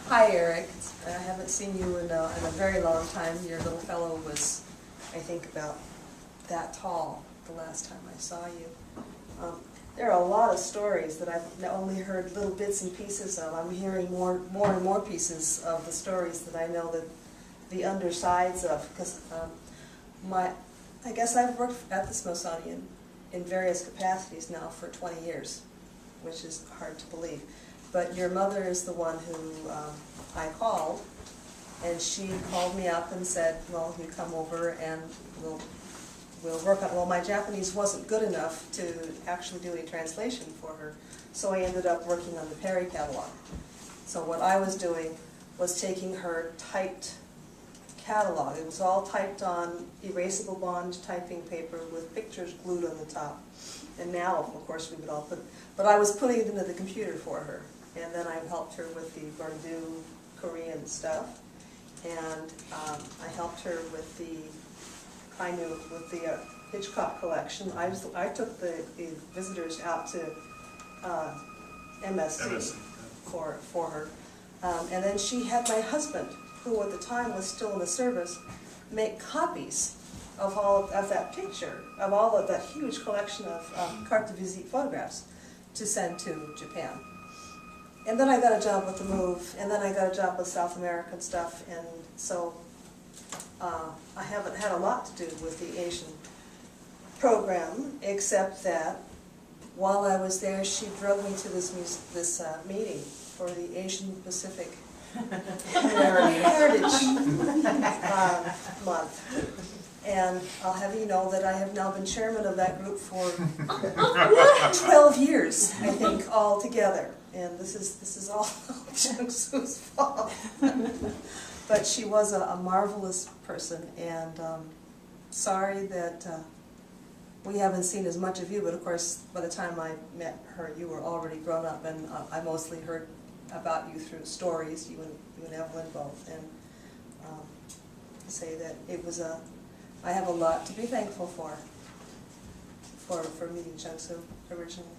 Hi, Eric. I haven't seen you in a very long time. Your little fellow was, I think, about that tall the last time I saw you. There are a lot of stories that I've only heard little bits and pieces of. I'm hearing more and more pieces of the stories that I know the undersides of, because I guess I've worked at the Smithsonian in various capacities now for 20 years, which is hard to believe. But your mother is the one who I called, and she called me up and said, well, you come over and we'll work on, well, my Japanese wasn't good enough to actually do a translation for her, so I ended up working on the Perry catalog. So what I was doing was taking her typed catalog. It was all typed on erasable bond typing paper with pictures glued on the top. And now, of course, we would all put, but I was putting it into the computer for her. And then I helped her with the Gurdu Korean stuff. And I helped her with the Hitchcock collection. I took the visitors out to MSC for her. And then she had my husband, who at the time was still in the service, make copies of all of that picture, of all of that huge collection of carte de visite photographs to send to Japan. And then I got a job with the Move, and then I got a job with South American stuff, and so I haven't had a lot to do with the Asian program, except that while I was there, she drove me to this meeting for the Asian Pacific Heritage Month. And I'll have you know that I have now been chairman of that group for 12 years, I think, all together. And this is all Chang-su's fault. But she was a marvelous person, and sorry that we haven't seen as much of you, but of course, by the time I met her, you were already grown up, and I mostly heard about you through stories, you and Evelyn both, and say that it was I have a lot to be thankful for meeting Chang-su originally.